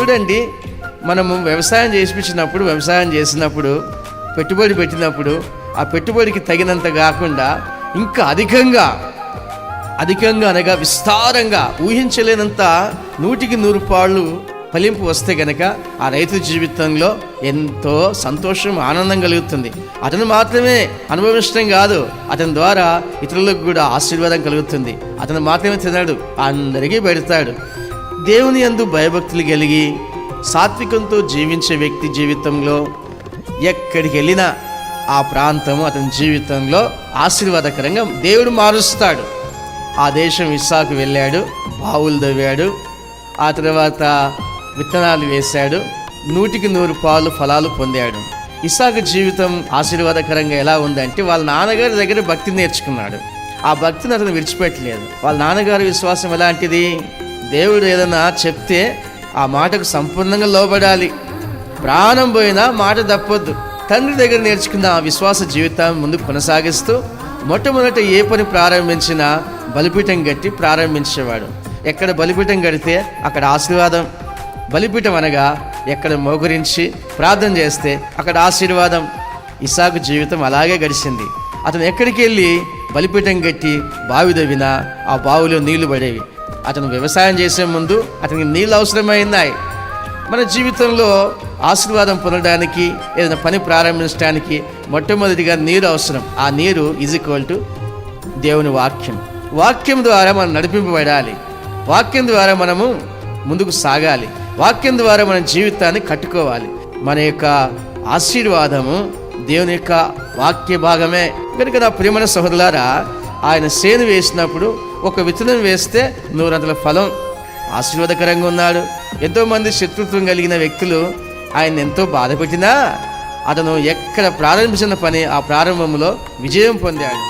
దేవుడండి మనము వ్యవసాయం చేసినప్పుడు పెట్టుబడి పెట్టినప్పుడు ఆ పెట్టుబడికి తగినంత కాకుండా ఇంకా అధికంగా అనగా విస్తారంగా ఊహించలేనంత 100 పాళ్ళు ఫలింపు వస్తే గనక ఆ రైతు జీవితంలో ఎంతో సంతోషం, ఆనందం కలుగుతుంది. అతను మాత్రమే అనుభవించడం కాదు, అతని ద్వారా ఇతరులకు కూడా ఆశీర్వాదం కలుగుతుంది. అతను మాత్రమే తినడు, అందరికీ పెడతాడు. దేవుని యందు భయభక్తులు కలిగి సాత్వికంతో జీవించే వ్యక్తి జీవితంలో ఎక్కడికి వెళ్ళినా ఆ ప్రాంతం అతని జీవితంలో ఆశీర్వాదకరంగా దేవుడు మారుస్తాడు. ఆ దేశం ఇస్సాకు వెళ్ళాడు, బావులు తవ్వాడు, ఆ తర్వాత విత్తనాలు వేశాడు, 100 పాలు ఫలాలు పొందాడు. ఇస్సాకు జీవితం ఆశీర్వాదకరంగా ఎలా ఉందంటే వాళ్ళ నాన్నగారి దగ్గర భక్తి నేర్చుకున్నాడు. ఆ భక్తిని అతను విడిచిపెట్టలేదు. వాళ్ళ నాన్నగారి విశ్వాసం ఎలాంటిది? దేవుడు ఏదైనా చెప్తే ఆ మాటకు సంపూర్ణంగా లోబడాలి, ప్రాణం పోయినా మాట తప్పొద్దు. తండ్రి దగ్గర నేర్చుకున్న ఆ విశ్వాస జీవితాన్ని ముందుకు కొనసాగిస్తూ మొట్టమొదట ఏ పని ప్రారంభించినా బలిపీఠం కట్టి ప్రారంభించేవాడు. ఎక్కడ బలిపీఠం కడితే అక్కడ ఆశీర్వాదం. బలిపీఠం అనగా ఎక్కడ మోకరించి ప్రార్థన చేస్తే అక్కడ ఆశీర్వాదం. ఇస్సాకు జీవితం అలాగే గడిచింది. అతను ఎక్కడికి వెళ్ళి బలిపీఠం కట్టి బావి తవ్వినా ఆ బావిలో నీళ్లు పడేవి. అతను వ్యవసాయం చేసే ముందు అతనికి నీళ్ళు అవసరమైనాయి. మన జీవితంలో ఆశీర్వాదం పొందడానికి, ఏదైనా పని ప్రారంభించడానికి మొట్టమొదటిగా నీరు అవసరం. ఆ నీరు = దేవుని వాక్యం. వాక్యం ద్వారా మనం నడిపింపబడాలి. వాక్యం ద్వారా మనము ముందుకు సాగాలి. వాక్యం ద్వారా మన జీవితాన్ని కట్టుకోవాలి. మన యొక్క ఆశీర్వాదము దేవుని యొక్క వాక్య భాగమే. కనుక నా ప్రియమైన సహోదరులారా, ఆయన సేను వేసినప్పుడు ఒక విత్తనం వేస్తే 100 ఫలం. ఆశీర్వాదకరంగా ఉన్నాడు. ఎంతోమంది శత్రుత్వం కలిగిన వ్యక్తులు ఆయన ఎంతో బాధపెట్టినా అతను ఎక్కడ ప్రారంభించిన పని ఆ ప్రారంభంలో విజయం పొందాడు.